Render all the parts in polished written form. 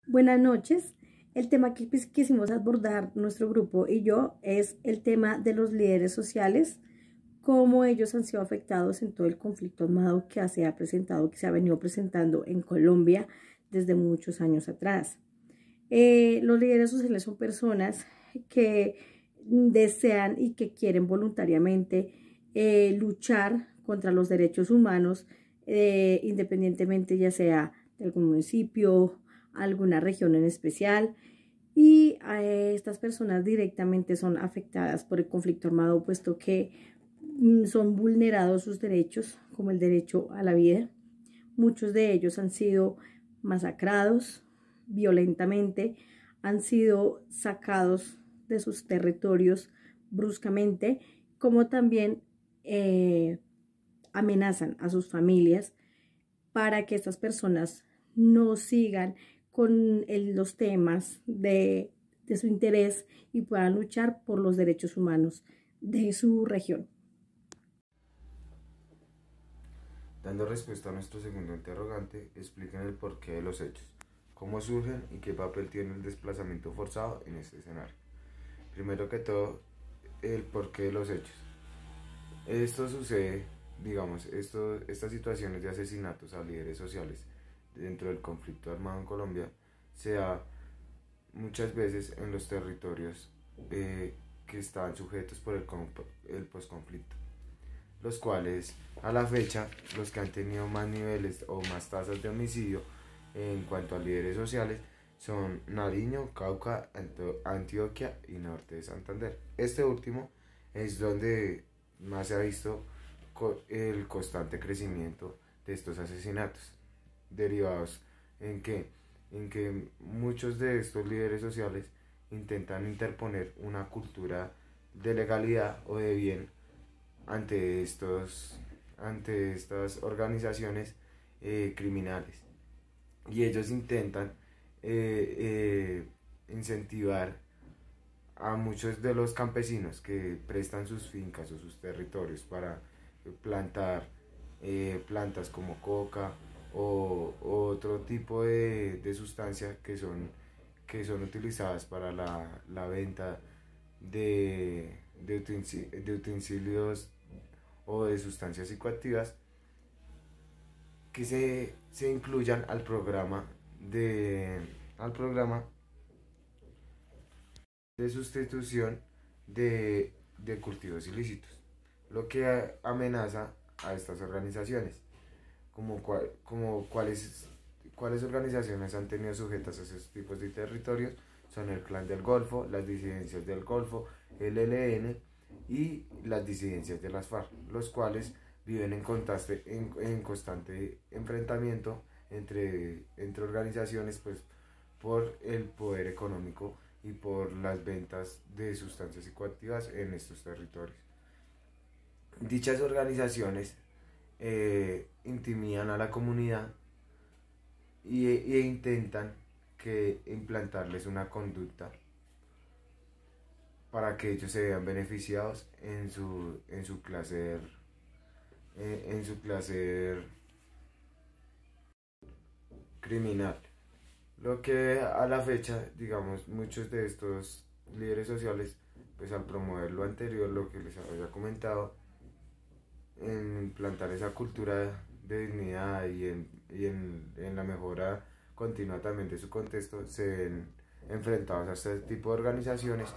Buenas noches. El tema que quisimos abordar nuestro grupo y yo es el tema de los líderes sociales, cómo ellos han sido afectados en todo el conflicto armado que se ha presentado, que se ha venido presentando en Colombia desde muchos años atrás. Los líderes sociales son personas que desean y que quieren voluntariamente luchar contra los derechos humanos, independientemente ya sea de algún municipio, alguna región en especial, y estas personas directamente son afectadas por el conflicto armado, puesto que son vulnerados sus derechos, como el derecho a la vida. Muchos de ellos han sido masacrados violentamente, han sido sacados de sus territorios bruscamente, como también amenazan a sus familias para que estas personas no sigan con los temas de su interés y puedan luchar por los derechos humanos de su región. Dando respuesta a nuestro segundo interrogante, expliquen el porqué de los hechos, cómo surgen y qué papel tiene el desplazamiento forzado en este escenario. Primero que todo, el porqué de los hechos. Esto sucede, estas situaciones de asesinatos a líderes sociales dentro del conflicto armado en Colombia se da muchas veces en los territorios que estaban sujetos por el posconflicto, los cuales a la fecha los que han tenido más niveles o más tasas de homicidio en cuanto a líderes sociales son Nariño, Cauca, Antioquia y Norte de Santander. Este último es donde más se ha visto el constante crecimiento de estos asesinatos, derivados en que muchos de estos líderes sociales intentan interponer una cultura de legalidad o de bien ante estas organizaciones criminales, y ellos intentan incentivar a muchos de los campesinos que prestan sus fincas o sus territorios para plantar plantas como coca o otro tipo de sustancia que son utilizadas para la venta de utensilios o de sustancias psicoactivas, que se incluyan al programa de sustitución de cultivos ilícitos, lo que amenaza a estas organizaciones, cuáles organizaciones han tenido sujetas a esos tipos de territorios. Son el Clan del Golfo, las disidencias del Golfo, el ELN y las disidencias de las FARC, los cuales viven en constante enfrentamiento entre organizaciones, pues, por el poder económico y por las ventas de sustancias psicoactivas en estos territorios. Dichas organizaciones intimidan a la comunidad e intentan implantarles una conducta para que ellos se vean beneficiados en su placer criminal. Lo que a la fecha, digamos, muchos de estos líderes sociales, pues al promover lo anterior, lo que les había comentado, en implantar esa cultura de dignidad y en la mejora continua también de su contexto, se ven enfrentados a este tipo de organizaciones,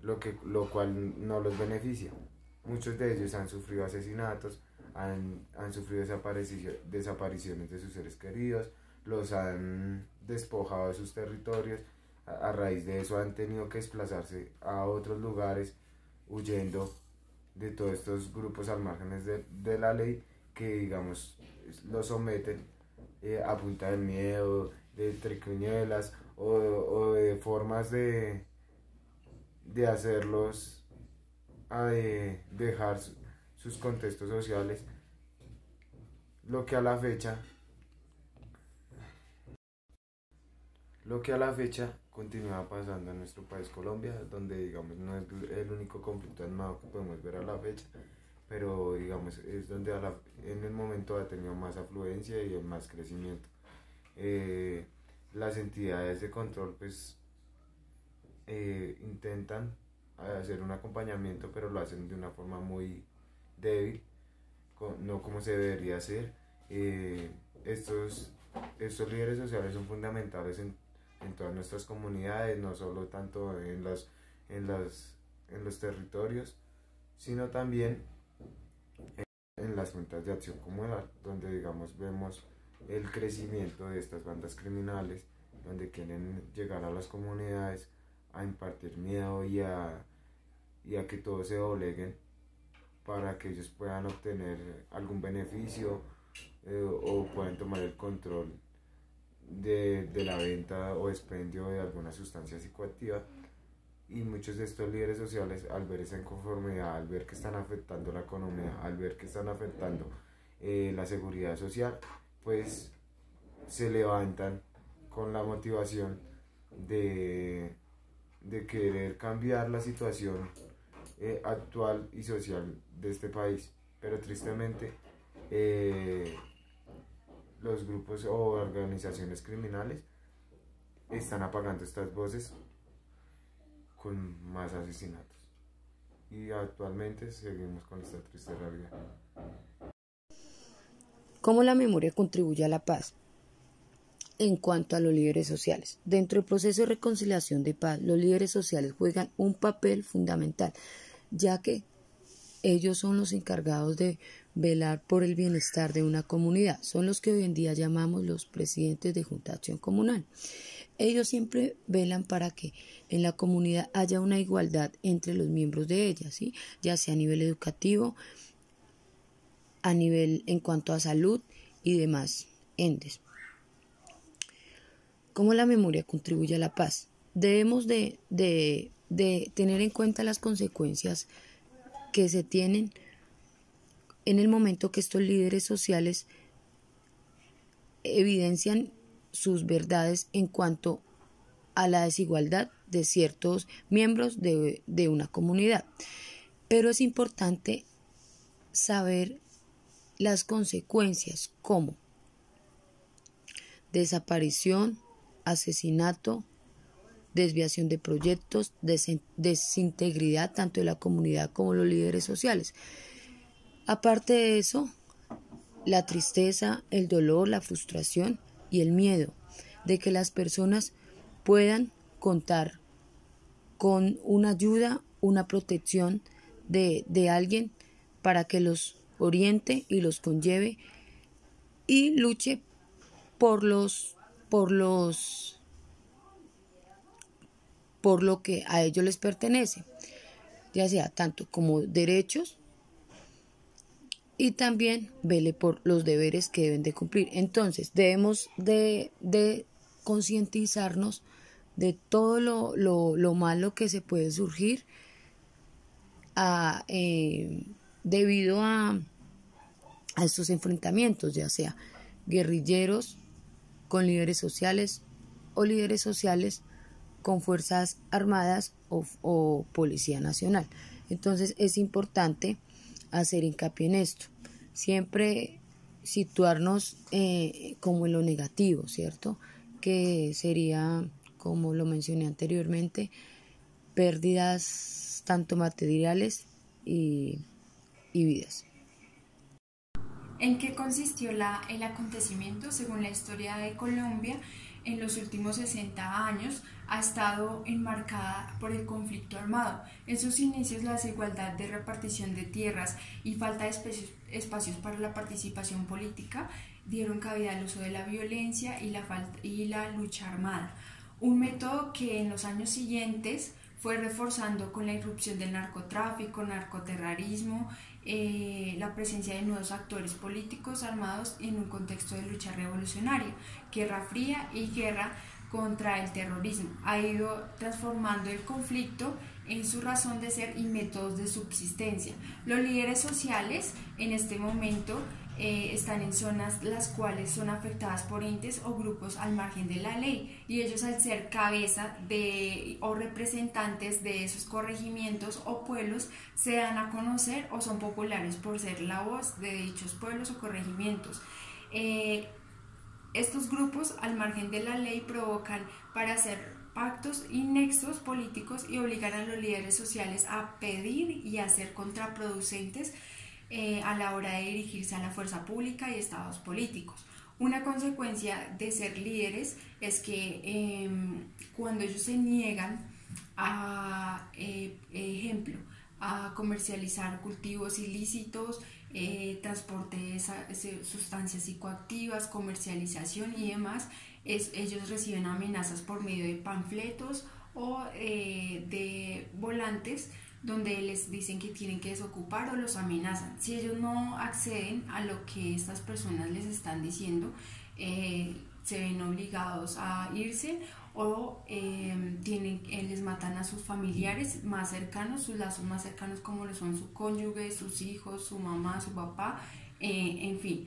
lo cual no los beneficia. Muchos de ellos han sufrido asesinatos, han sufrido desapariciones de sus seres queridos, los han despojado de sus territorios. A raíz de eso han tenido que desplazarse a otros lugares, huyendo de todos estos grupos al márgenes de la ley, que, digamos, los someten a punta de miedo, de triquiñuelas o de formas de hacerlos dejar sus contextos sociales, lo que a la fecha continúa pasando en nuestro país Colombia, donde, digamos, no es el único conflicto armado que podemos ver a la fecha, pero, digamos, es donde en el momento ha tenido más afluencia y más crecimiento. las entidades de control pues intentan hacer un acompañamiento, pero lo hacen de una forma muy débil, no como se debería hacer. Estos líderes sociales son fundamentales en todas nuestras comunidades, no solo tanto en los territorios, sino también en las juntas de acción comunal, donde digamos vemos el crecimiento de estas bandas criminales, donde quieren llegar a las comunidades a impartir miedo y a que todos se dobleguen para que ellos puedan obtener algún beneficio o puedan tomar el control de la venta o expendio de alguna sustancia psicoactiva. Y muchos de estos líderes sociales, al ver esa inconformidad, al ver que están afectando la economía, al ver que están afectando la seguridad social, pues se levantan con la motivación de querer cambiar la situación actual y social de este país. Pero tristemente los grupos o organizaciones criminales están apagando estas voces con más asesinatos, y actualmente seguimos con esta triste realidad. ¿Cómo la memoria contribuye a la paz? En cuanto a los líderes sociales, dentro del proceso de reconciliación de paz, los líderes sociales juegan un papel fundamental, ya que ellos son los encargados de velar por el bienestar de una comunidad. Son los que hoy en día llamamos los presidentes de Junta de Acción Comunal. Ellos siempre velan para que en la comunidad haya una igualdad entre los miembros de ella, ¿sí? Ya sea a nivel educativo, a nivel en cuanto a salud y demás entes. ¿Cómo la memoria contribuye a la paz? Debemos de tener en cuenta las consecuencias que se tienen en el momento que estos líderes sociales evidencian sus verdades en cuanto a la desigualdad de ciertos miembros de una comunidad. Pero es importante saber las consecuencias como desaparición, asesinato, desviación de proyectos, desintegridad tanto de la comunidad como los líderes sociales. Aparte de eso, la tristeza, el dolor, la frustración y el miedo de que las personas puedan contar con una ayuda, una protección de alguien para que los oriente y los conlleve y luche por lo que a ellos les pertenece, ya sea tanto como derechos, y también vele por los deberes que deben de cumplir. Entonces debemos de concientizarnos de todo lo malo que se puede surgir debido a estos enfrentamientos, ya sea guerrilleros con líderes sociales o líderes sociales con fuerzas armadas o Policía Nacional. Entonces es importante hacer hincapié en esto, siempre situarnos como en lo negativo, ¿cierto? Que sería, como lo mencioné anteriormente, pérdidas tanto materiales y vidas. ¿En qué consistió el acontecimiento? Según la historia de Colombia, en los últimos 60 años ha estado enmarcada por el conflicto armado. En sus inicios, la desigualdad de repartición de tierras y falta de espacios para la participación política dieron cabida al uso de la violencia y la lucha armada. Un método que en los años siguientes fue reforzando con la irrupción del narcotráfico, narcoterrorismo, la presencia de nuevos actores políticos armados en un contexto de lucha revolucionaria, guerra fría y guerra contra el terrorismo. Ha ido transformando el conflicto en su razón de ser y métodos de subsistencia. Los líderes sociales en este momento están en zonas las cuales son afectadas por entes o grupos al margen de la ley, y ellos, al ser cabeza o representantes de esos corregimientos o pueblos, se dan a conocer o son populares por ser la voz de dichos pueblos o corregimientos. Estos grupos, al margen de la ley, provocan para hacer pactos y nexos políticos y obligar a los líderes sociales a pedir y a ser contraproducentes a la hora de dirigirse a la fuerza pública y estados políticos. Una consecuencia de ser líderes es que cuando ellos se niegan a, ejemplo, a comercializar cultivos ilícitos, transporte de sustancias psicoactivas, comercialización y demás, ellos reciben amenazas por medio de panfletos o de volantes donde les dicen que tienen que desocupar o los amenazan. Si ellos no acceden a lo que estas personas les están diciendo, se ven obligados a irse o les matan a sus familiares más cercanos, sus lazos más cercanos como lo son su cónyuge, sus hijos, su mamá, su papá, en fin.